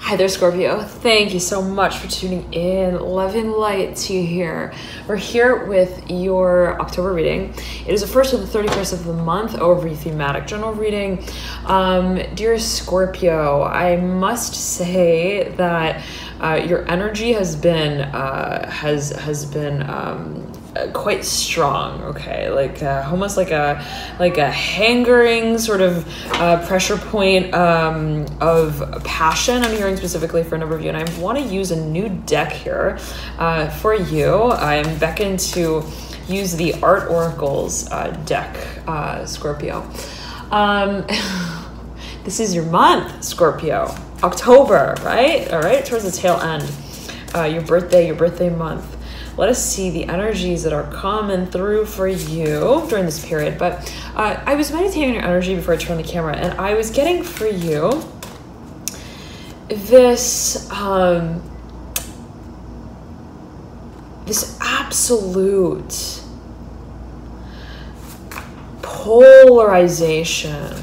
Hi there, Scorpio. Thank you so much for tuning in. Love and light to you here. We're here with your October reading. It is the 1st to the 31st of the month, over thematic general reading. Dear Scorpio, I must say that your energy has been quite strong. Okay, like almost like a hangering sort of pressure point of passion. I'm hearing specifically for a number of you, and I want to use a new deck here for you. I'm beckoned to use the Art Oracles deck, Scorpio. This is your month, Scorpio. October, right? All right, towards the tail end. Your birthday month. Let us see the energies that are coming through for you during this period. But I was meditating on your energy before I turned the camera, and I was getting for you this this absolute polarization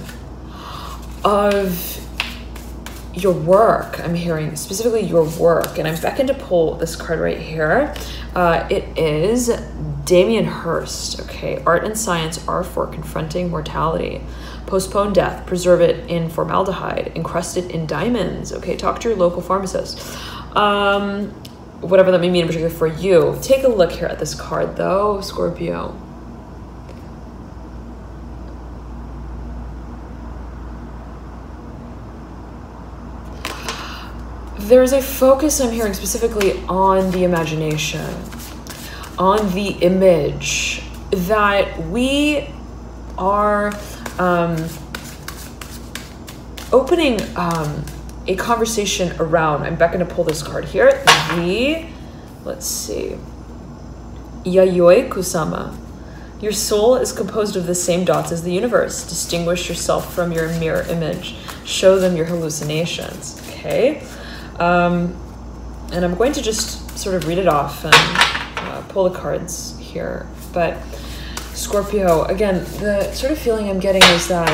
of your work. I'm hearing specifically your work, and I'm beckoned to pull this card right here. It is Damien Hirst. Okay, art and science are for confronting mortality. Postpone death, preserve it in formaldehyde, encrust it in diamonds. Okay, talk to your local pharmacist. Whatever that may mean in particular for you. Take a look here at this card though, Scorpio. There's a focus I'm hearing specifically on the imagination, on the image, that we are opening a conversation around. I'm beckoned to pull this card here. Let's see, Yayoi Kusama. Your soul is composed of the same dots as the universe. Distinguish yourself from your mirror image. Show them your hallucinations. Okay. And I'm going to just sort of read it off and pull the cards here. But Scorpio, again, the sort of feeling I'm getting is that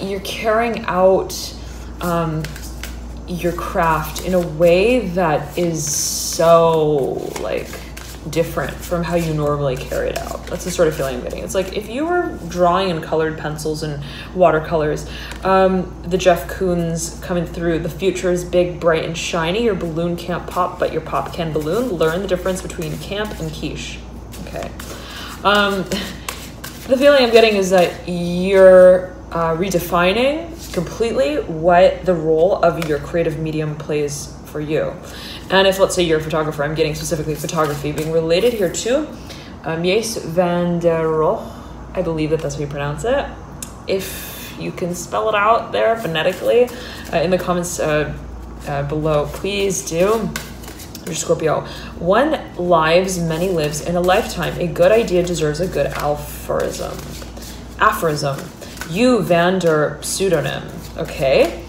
you're carrying out your craft in a way that is so like different from how you normally carry it out. That's the sort of feeling I'm getting. It's like if you were drawing in colored pencils and watercolors, the Jeff Koons coming through, the future is big, bright, and shiny. Your balloon can't pop, but your pop can balloon. Learn the difference between camp and quiche. Okay. The feeling I'm getting is that you're redefining completely what the role of your creative medium plays for you. And if, let's say, you're a photographer, I'm getting specifically photography being related here to Mies van der Rohe. I believe that's how you pronounce it. If you can spell it out there phonetically in the comments below, please do. Scorpio. One lives, many lives in a lifetime. A good idea deserves a good aphorism. You van der pseudonym. Okay.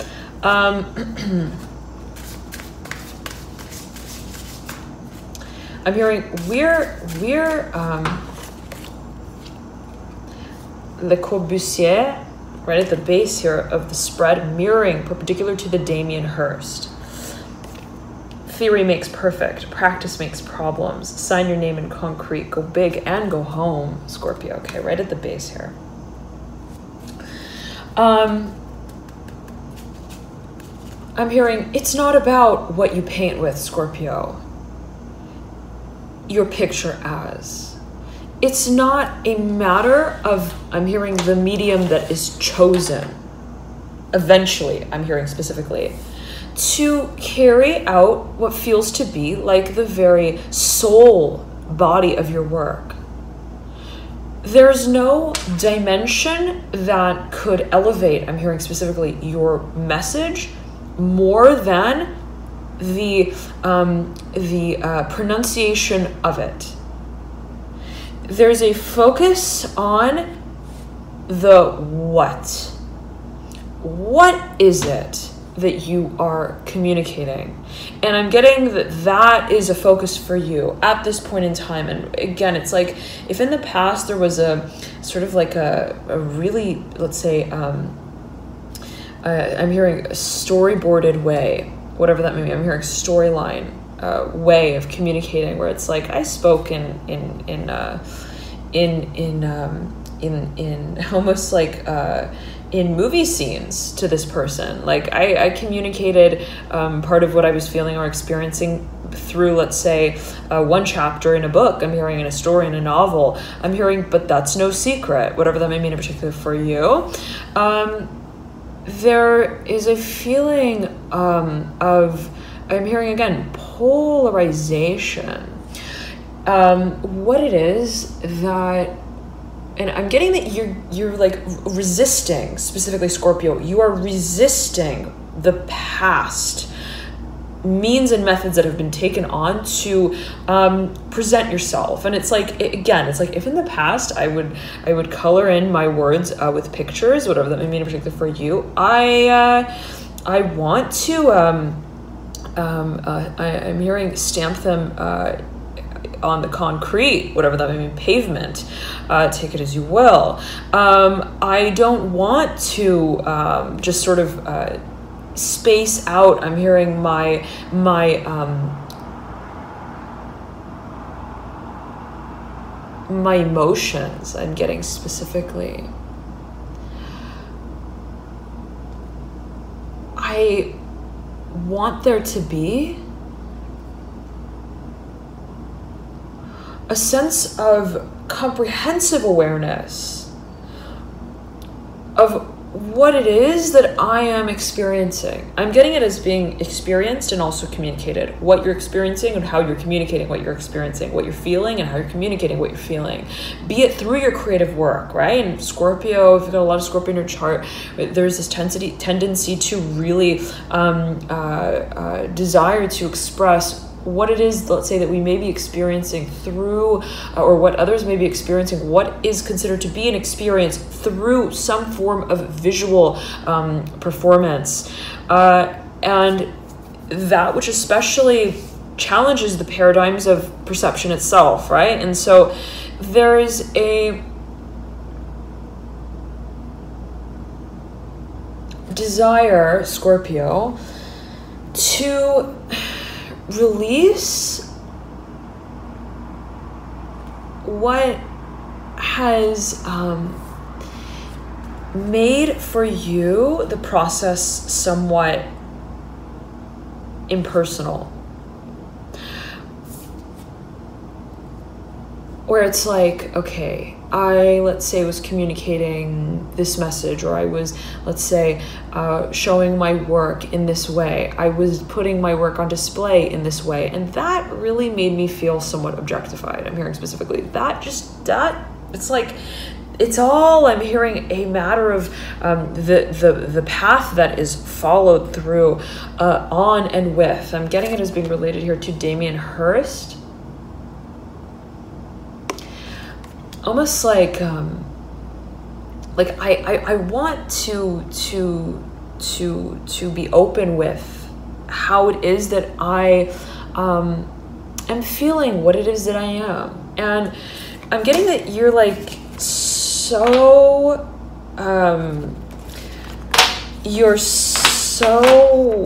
I'm hearing we're Le Corbusier, right at the base here of the spread, mirroring perpendicular to the Damien Hirst. Theory makes perfect, practice makes problems. Sign your name in concrete, go big and go home, Scorpio. Okay, right at the base here. I'm hearing it's not about what you paint with, Scorpio. Your picture as. It's not a matter of, I'm hearing, the medium that is chosen. Eventually, I'm hearing specifically, to carry out what feels to be like the very soul body of your work. There's no dimension that could elevate, I'm hearing specifically, your message more than the pronunciation of it. There's a focus on the what. What is it that you are communicating? And I'm getting that that is a focus for you at this point in time. And again, it's like if in the past there was a sort of like a really, let's say, I'm hearing a storyboarded way whatever that may be. I'm hearing storyline, way of communicating, where it's like I spoke in almost like in movie scenes to this person. Like I communicated part of what I was feeling or experiencing through, let's say, one chapter in a book. I'm hearing in a story, in a novel. I'm hearing, but that's no secret, whatever that may mean in particular for you. There is a feeling of, I'm hearing again, polarization. What it is that, and I'm getting that you're like resisting, specifically Scorpio, you are resisting the past means and methods that have been taken on to present yourself. And it's like, again, it's like if in the past I would color in my words with pictures, whatever that may mean in particular for you, I want to I'm hearing stamp them on the concrete, whatever that may mean, pavement, take it as you will. I don't want to just sort of space out. I'm hearing my emotions. I'm getting specifically. I want there to be a sense of comprehensive awareness of what it is that I am experiencing. I'm getting it as being experienced and also communicated. What you're experiencing and how you're communicating what you're experiencing, what you're feeling and how you're communicating what you're feeling. Be it through your creative work, right? And Scorpio, if you've got a lot of Scorpio in your chart, there's this tendency to really desire to express what it is, let's say, that we may be experiencing through, or what others may be experiencing, what is considered to be an experience through some form of visual performance. And that which especially challenges the paradigms of perception itself, right? And so there is a desire, Scorpio, to release what has made for you the process somewhat impersonal, where it's like, okay, I, let's say, was communicating this message, or I was, let's say, showing my work in this way. I was putting my work on display in this way. And that really made me feel somewhat objectified. I'm hearing specifically that it's like, it's all, I'm hearing a matter of the path that is followed through on and with. I'm getting it as being related here to Damien Hirst. Almost like I want to be open with how it is that I am feeling, what it is that I am. And I'm getting that you're like so you're so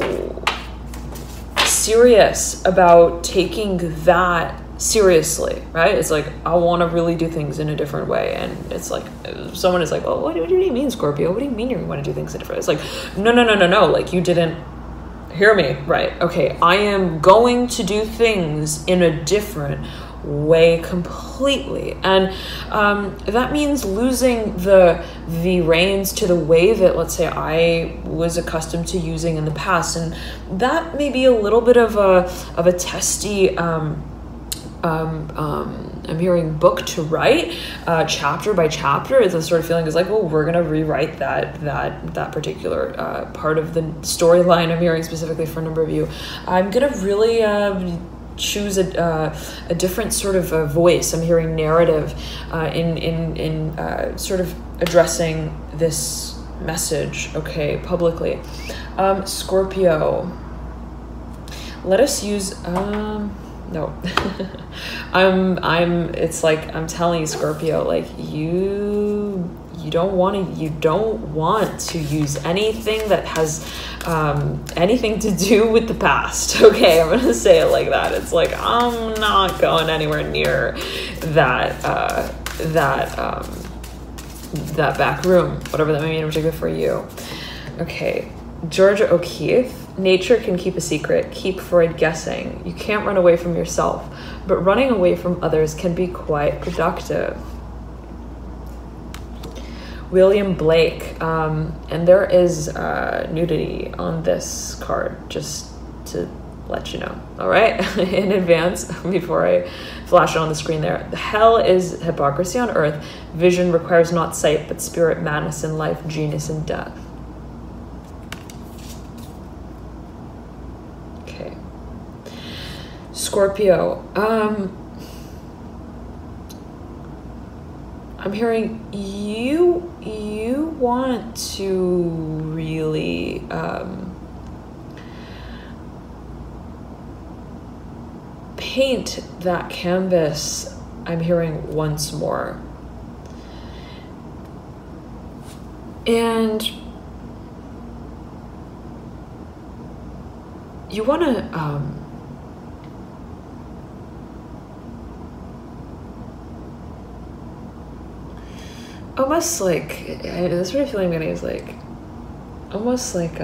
serious about taking that seriously, right? It's like, I want to really do things in a different way. And it's like, someone is like, well, what do you mean, Scorpio? What do you mean you want to do things in a different way? It's like, no. Like, you didn't hear me, right? Okay, I am going to do things in a different way completely. And that means losing the reins to the way that, let's say, I was accustomed to using in the past. And that may be a little bit of a testy I'm hearing book to write, chapter by chapter. It's a sort of feeling is like, well, we're gonna rewrite that particular part of the storyline. I'm hearing specifically for a number of you. I'm gonna really choose a different sort of voice. I'm hearing narrative in sort of addressing this message, okay, publicly. Scorpio, let us use no. it's like, I'm telling you, Scorpio, like you you don't want to use anything that has anything to do with the past. Okay, I'm gonna say it like that. It's like, I'm not going anywhere near that that back room, whatever that may mean in particular for you. Okay, Georgia O'Keeffe. Nature can keep a secret, keep Freud guessing. You can't run away from yourself, but running away from others can be quite productive. William Blake, and there is nudity on this card, just to let you know, all right, in advance, before I flash it on the screen there. Hell is hypocrisy on earth. Vision requires not sight, but spirit, madness in life, genius in death. Okay. Scorpio, I'm hearing you want to really paint that canvas, I'm hearing, once more. And you want to almost like, this sort of feeling I'm getting is like, almost like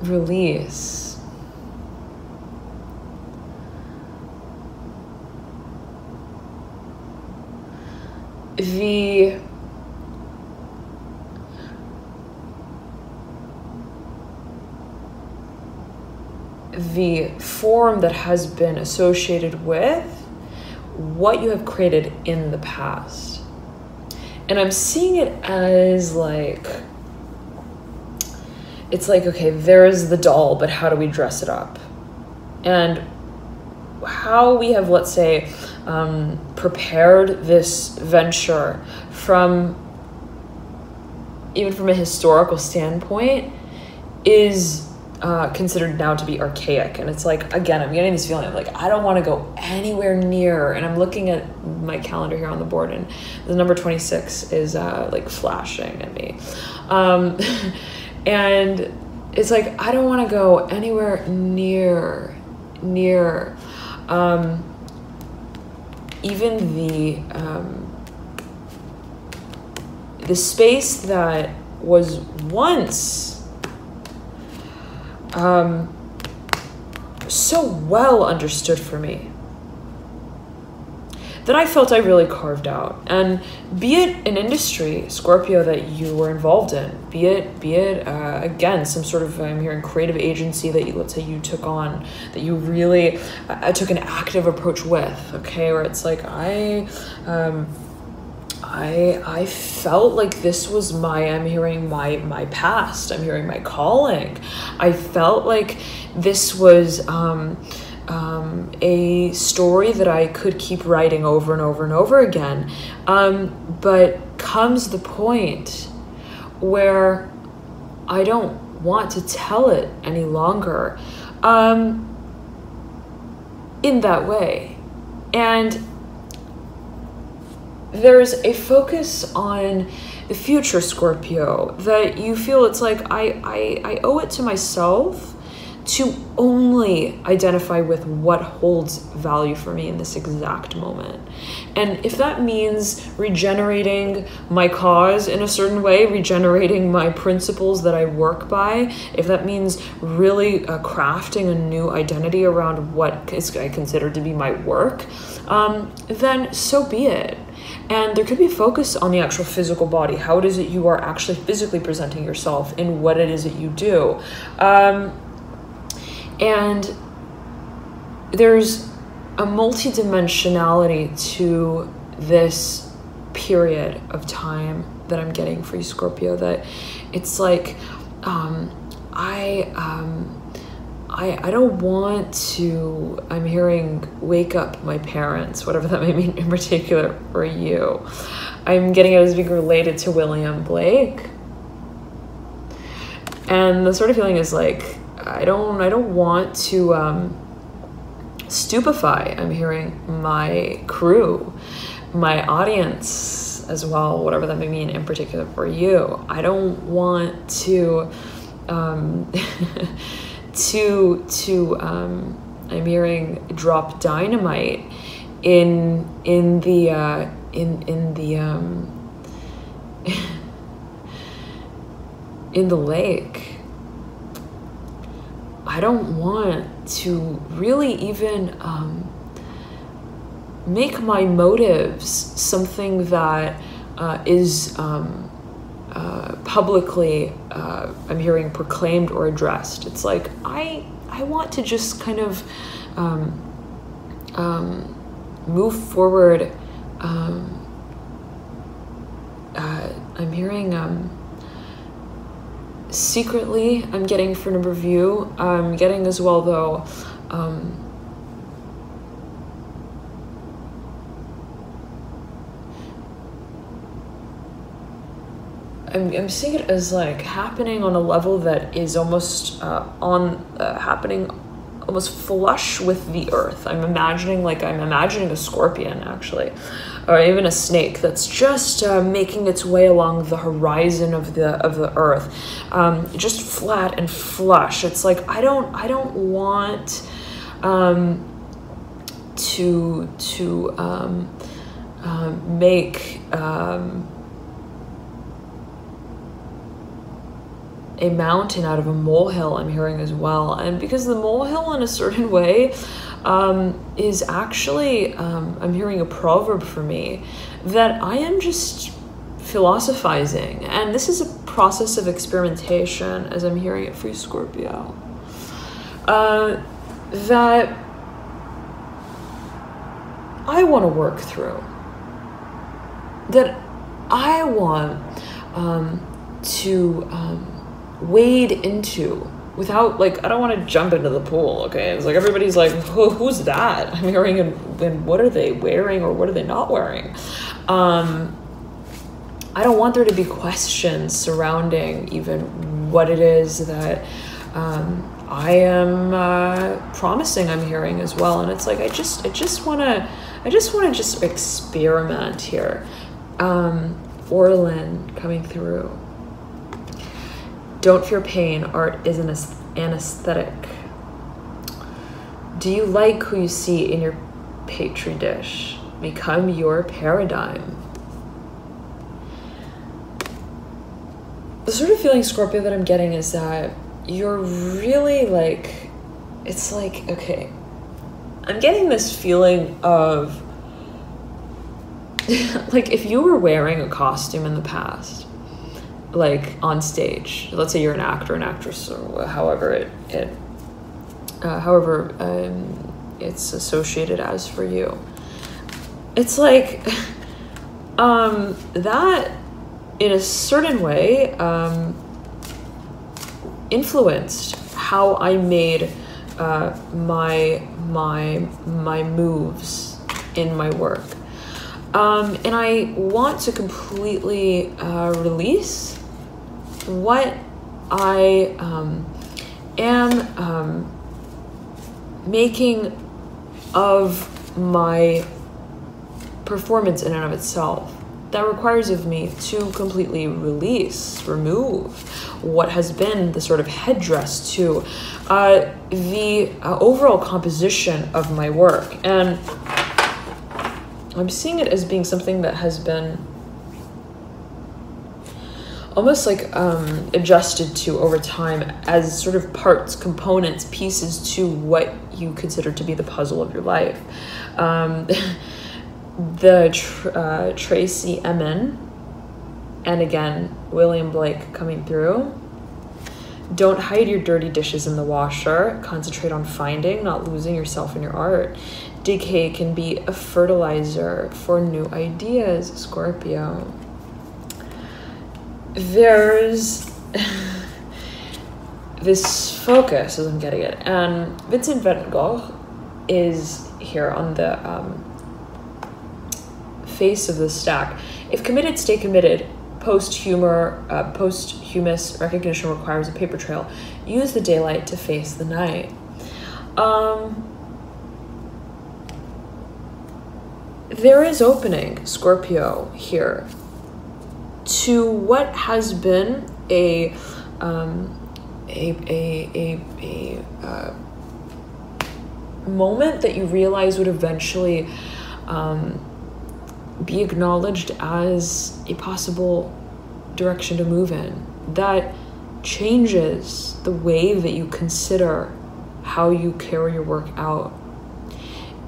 release. The form that has been associated with what you have created in the past. And I'm seeing it as like, it's like, okay, there is the doll, but how do we dress it up? And how we have, let's say, prepared this venture from, even from a historical standpoint, is considered now to be archaic. And it's like, again, I'm getting this feeling of like, I don't want to go anywhere near, and I'm looking at my calendar here on the board, and the number 26 is like flashing at me. And it's like, I don't want to go anywhere near even the space that was once so well understood for me, that I felt I really carved out. And be it an industry, Scorpio, that you were involved in, be it again, some sort of, I'm hearing, creative agency that you, let's say, you took on, that you really took an active approach with, okay, where it's like, I felt like this was I'm hearing my past, I'm hearing my calling. I felt like this was a story that I could keep writing over and over and over again. But comes the point where I don't want to tell it any longer in that way. And there's a focus on the future, Scorpio, that you feel it's like, I owe it to myself to only identify with what holds value for me in this exact moment. And if that means regenerating my cause in a certain way, regenerating my principles that I work by, if that means really crafting a new identity around what I consider to be my work, then so be it. And there could be a focus on the actual physical body. How it is that you are actually physically presenting yourself in what it is that you do. And there's a multidimensionality to this period of time that I'm getting for you, Scorpio, that it's like, I don't want to, I'm hearing, wake up my parents, whatever that may mean in particular for you. I'm getting it as being related to William Blake. And the sort of feeling is like, I don't want to stupefy, I'm hearing my crew, my audience as well, whatever that may mean in particular for you. I don't want to I'm hearing drop dynamite in the lake. I don't want to really even make my motives something that is publicly, I'm hearing, proclaimed or addressed. It's like I want to just kind of move forward. I'm hearing secretly, I'm getting for number of you. I'm getting as well though I'm seeing it as like happening on a level that is almost happening almost flush with the earth. I'm imagining a scorpion actually, or even a snake that's just making its way along the horizon of the earth, just flat and flush. It's like I don't want to make a mountain out of a molehill, I'm hearing as well. And because the molehill in a certain way is actually, I'm hearing a proverb for me, that I am just philosophizing. And this is a process of experimentation, as I'm hearing it for you, Scorpio. That I want to work through. That I want to wade into without, like, I don't want to jump into the pool, okay? It's like everybody's like, who's that? I'm hearing, and what are they wearing or what are they not wearing? I don't want there to be questions surrounding even what it is that I am promising, I'm hearing as well. And it's like I just want to just experiment here. Orlin coming through. Don't fear pain. Art is an anesthetic. Do you like who you see in your petri dish? Become your paradigm. The sort of feeling, Scorpio, that I'm getting is that you're really like, it's like, okay, I'm getting this feeling of like if you were wearing a costume in the past, like on stage, let's say you're an actor, an actress, or however it's associated as for you. It's like that in a certain way influenced how I made my moves in my work. And I want to completely release what I am making of my performance in and of itself. That requires of me to completely remove what has been the sort of headdress to the overall composition of my work. And I'm seeing it as being something that has been almost like adjusted to over time as sort of parts, components, pieces to what you consider to be the puzzle of your life. Tracy Emin, and again, William Blake coming through. Don't hide your dirty dishes in the washer. Concentrate on finding, not losing yourself in your art. Decay can be a fertilizer for new ideas, Scorpio. There's this focus, as I'm getting it, and Vincent van Gogh is here on the face of the stack. If committed, stay committed. Posthumous recognition requires a paper trail. Use the daylight to face the night. there is opening, Scorpio, here, to what has been a moment that you realize would eventually be acknowledged as a possible direction to move in, that changes the way that you consider how you carry your work out.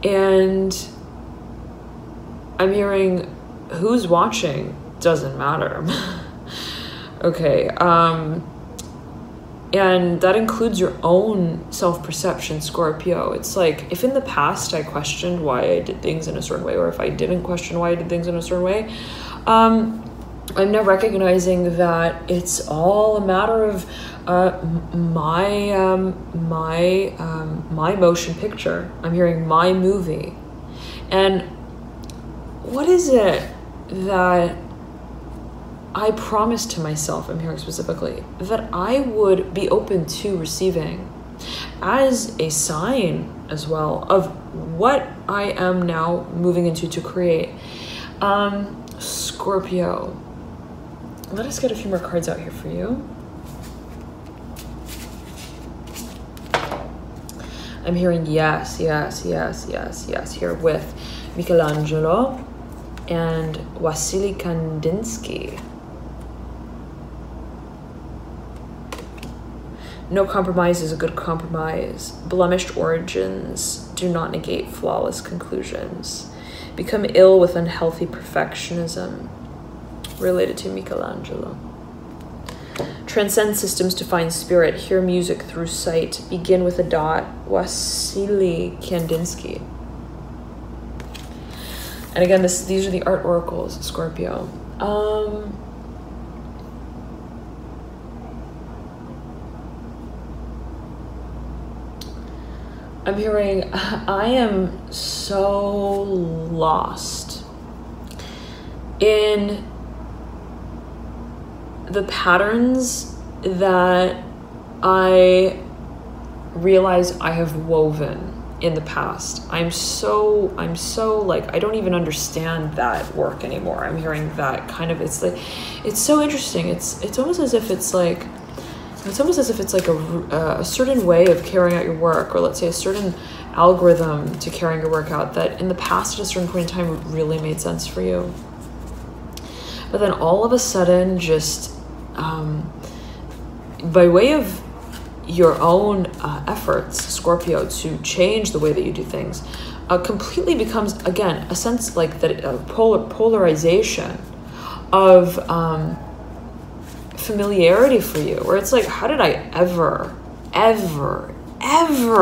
And I'm hearing who's watching doesn't matter. Okay, and that includes your own self-perception, Scorpio. It's like, if in the past I questioned why I did things in a certain way, or if I didn't question why I did things in a certain way, I'm now recognizing that it's all a matter of my motion picture. I'm hearing my movie. And what is it that I promised to myself, I'm hearing specifically, that I would be open to receiving as a sign as well of what I am now moving into to create? Scorpio, let us get a few more cards out here for you. I'm hearing yes, yes, yes, yes, yes here with Michelangelo and Wassily Kandinsky. No compromise is a good compromise. Blemished origins do not negate flawless conclusions. Become ill with unhealthy perfectionism. Related to Michelangelo. Transcend systems to find spirit. Hear music through sight. Begin with a dot. Wassily Kandinsky. And again, these are the art oracles, Scorpio. I'm hearing, I am so lost in the patterns that I realize I have woven in the past. I'm so like, I don't even understand that work anymore. I'm hearing that kind of, it's like, it's so interesting. It's almost as if it's like, a certain way of carrying out your work, or let's say a certain algorithm to carrying your work out that in the past at a certain point in time really made sense for you. But then all of a sudden, just by way of your own efforts, Scorpio, to change the way that you do things, completely becomes, again, a sense like that polarization of familiarity for you, where it's like, how did I ever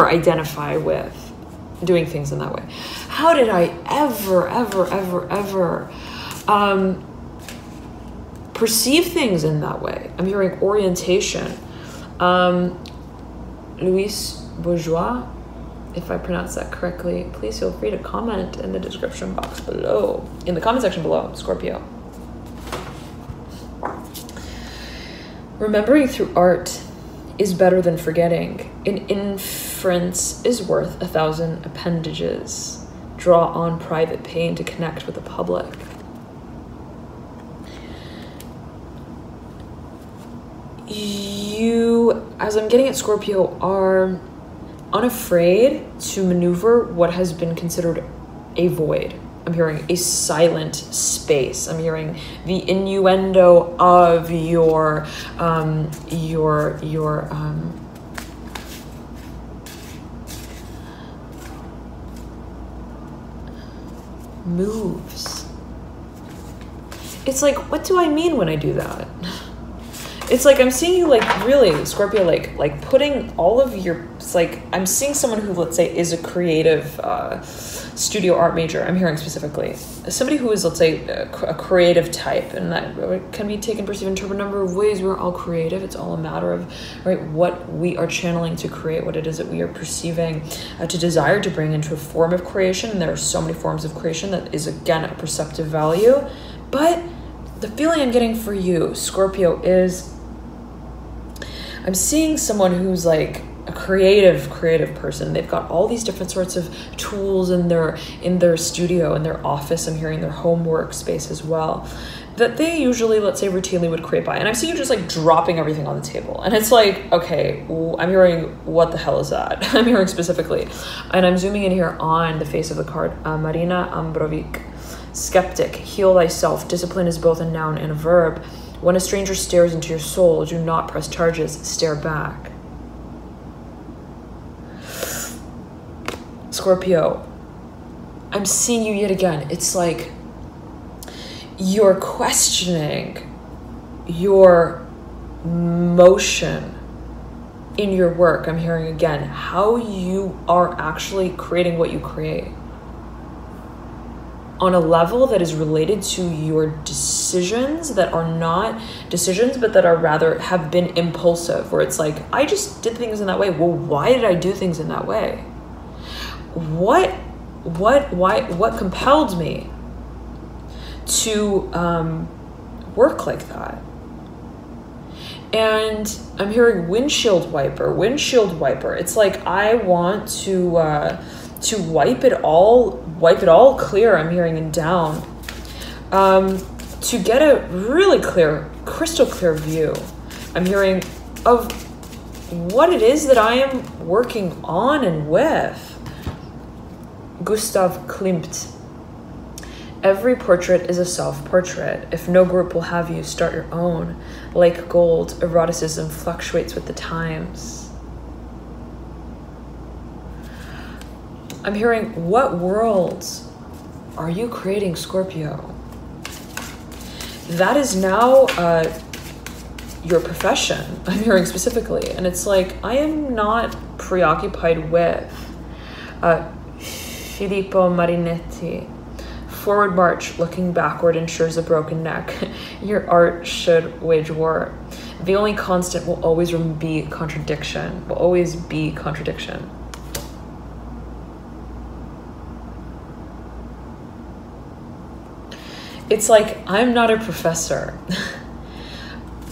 identify with doing things in that way? How did I ever perceive things in that way? I'm hearing orientation. Louis Bourgeois, if I pronounce that correctly, please feel free to comment in the description box below, in the comment section below, Scorpio. Remembering through art is better than forgetting. An inference is worth 1,000 appendages. Draw on private pain to connect with the public. You, as I'm getting at, Scorpio, are unafraid to maneuver what has been considered a void. I'm hearing a silent space. I'm hearing the innuendo of your moves. It's like, what do I mean when I do that? It's like I'm seeing you, like, really, Scorpio, like putting all of your, it's like I'm seeing someone who, let's say, is a creative studio art major. I'm hearing specifically somebody who is, let's say, a creative type, and that can be taken, perceived, interpreted a number of ways. We're all creative. It's all a matter of, right, what we are channeling to create, what it is that we are perceiving to desire to bring into a form of creation. And there are so many forms of creation that is, again, a perceptive value. But the feeling I'm getting for you, Scorpio, is I'm seeing someone who's like a creative person. They've got all these different sorts of tools in their studio, in their office. I'm hearing their home workspace as well, that they usually, let's say, routinely would create by. And I see you just like dropping everything on the table. And it's like, okay, I'm hearing, what the hell is that? I'm hearing specifically. And I'm zooming in here on the face of the card. Marina Ambrovic, skeptic, heal thyself. Discipline is both a noun and a verb. When a stranger stares into your soul, do not press charges, stare back. Scorpio, I'm seeing you yet again. It's like you're questioning your motion in your work. I'm hearing again how you are actually creating what you create on a level that is related to your decisions that are not decisions, but that are rather have been impulsive, where it's like, I just did things in that way. Well, why did I do things in that way? What compelled me to work like that? And I'm hearing windshield wiper. It's like I want to wipe it all clear. I'm hearing and down, to get a really clear, crystal clear view. I'm hearing of what it is that I am working on and with. Gustav Klimt. Every portrait is a self-portrait. If no group will have you, start your own. Like gold, eroticism fluctuates with the times. I'm hearing, what worlds are you creating, Scorpio? That is now your profession, I'm hearing specifically. And it's like, I am not preoccupied with Filippo Marinetti. Forward march, looking backward ensures a broken neck. Your art should wage war. The only constant will always be contradiction, It's like, I'm not a professor.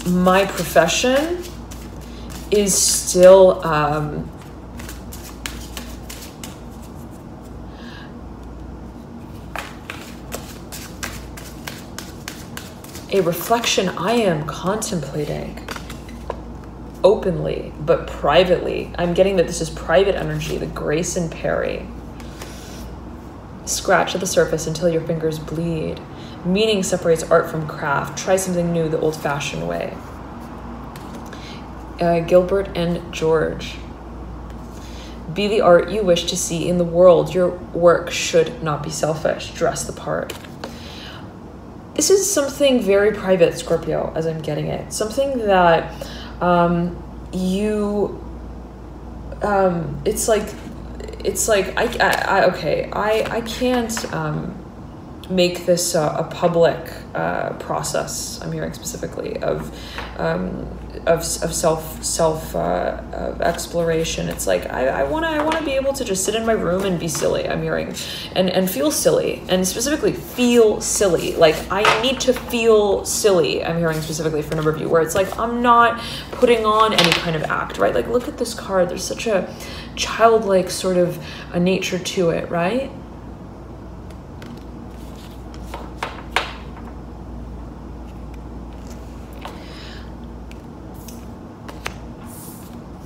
My profession is still a reflection I am contemplating openly, but privately. I'm getting that this is private energy, the Grace and Perry. Scratch at the surface until your fingers bleed. Meaning separates art from craft. Try something new the old-fashioned way. Gilbert and George. Be the art you wish to see in the world. Your work should not be selfish. Dress the part. This is something very private, Scorpio, as I'm getting it. Something that it's like I can't make this a public process. I'm hearing specifically of self exploration. It's like I want to be able to just sit in my room and be silly. I'm hearing and feel silly, and specifically feel silly. Like I need to feel silly. I'm hearing specifically for a number of you, where it's like I'm not putting on any kind of act, right? Like look at this card. There's such a childlike sort of a nature to it, right?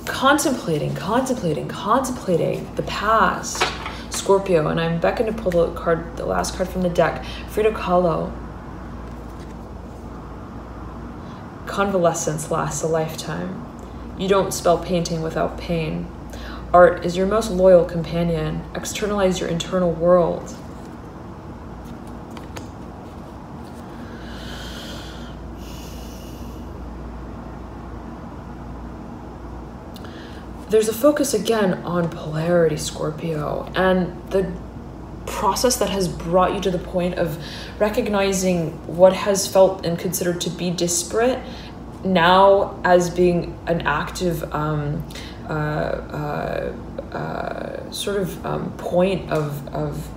Contemplating the past, Scorpio, and I'm beckoning to pull the last card from the deck, Frida Kahlo. Convalescence lasts a lifetime. You don't spell painting without pain. Art is your most loyal companion. Externalize your internal world. There's a focus again on polarity, Scorpio, and the process that has brought you to the point of recognizing what has felt and considered to be disparate now as being an active point of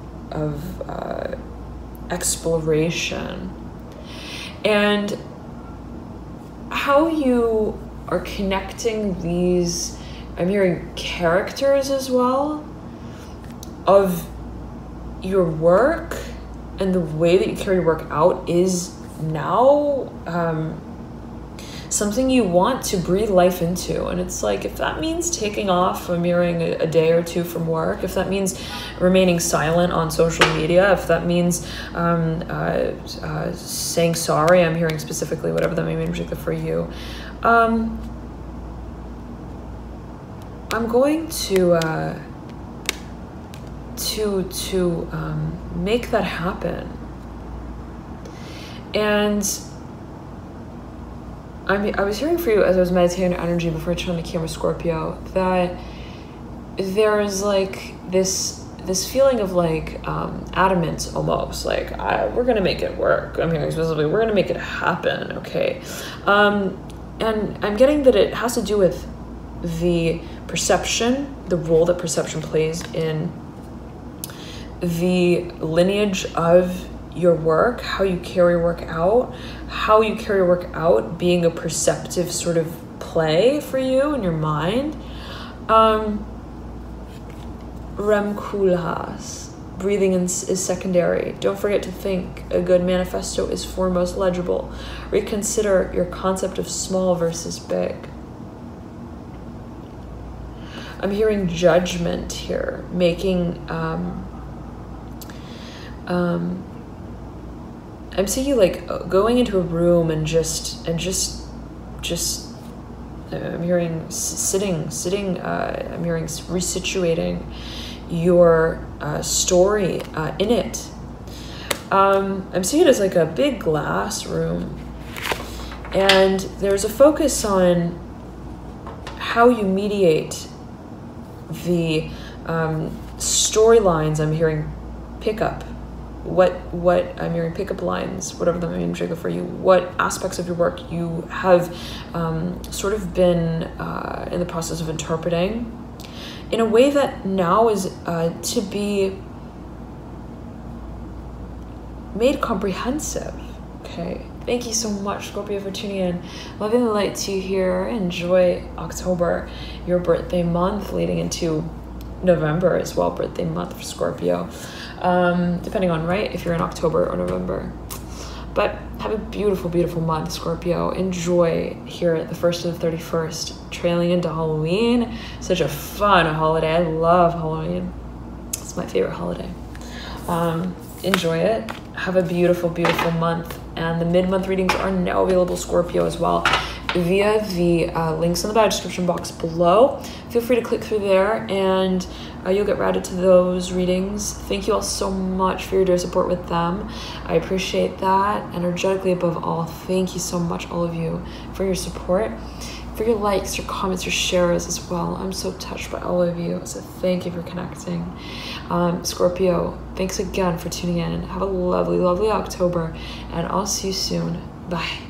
exploration, and how you are connecting these I'm hearing characters as well of your work, and the way that you carry work out is now something you want to breathe life into. And it's like, if that means taking off, I'm hearing a day or two from work, if that means remaining silent on social media, if that means saying sorry, I'm hearing specifically, whatever that may mean in particular for you, I'm going to make that happen. And I was hearing for you as I was meditating on energy before I turned on the camera, Scorpio, that there's like this feeling of like adamant almost, like we're gonna make it work. I'm hearing specifically, we're gonna make it happen, okay? And I'm getting that it has to do with the perception, the role that perception plays in the lineage of your work, how you carry work out, being a perceptive sort of play for you in your mind. Rem Koolhaas, breathing is secondary. Don't forget to think. A good manifesto is foremost legible. Reconsider your concept of small versus big. I'm hearing judgment here, making I'm seeing you like going into a room and just I'm hearing sitting I'm hearing resituating your story in it. I'm seeing it as like a big glass room, and there's a focus on how you mediate the storylines. I'm hearing pickup. What I'm hearing pickup lines, whatever that may mean for you, what aspects of your work you have sort of been in the process of interpreting in a way that now is to be made comprehensive. Okay, thank you so much, Scorpio, for tuning in. Loving the light to you here. Enjoy October, your birthday month, leading into November as well, birthday month for Scorpio. Depending on, right, if you're in October or November. But have a beautiful, beautiful month, Scorpio. Enjoy here the 1st to the 31st, trailing into Halloween. Such a fun holiday. I love Halloween. It's my favorite holiday. Enjoy it. Have a beautiful, beautiful month. And the mid-month readings are now available, Scorpio, as well, via the links in the bio description box below. Feel free to click through there, and you'll get routed to those readings. Thank you all so much for your dear support with them. I appreciate that. Energetically, above all, thank you so much, all of you, for your support, for your likes, your comments, your shares as well. I'm so touched by all of you, so thank you for connecting. Scorpio, thanks again for tuning in. Have a lovely, lovely October, and I'll see you soon. Bye.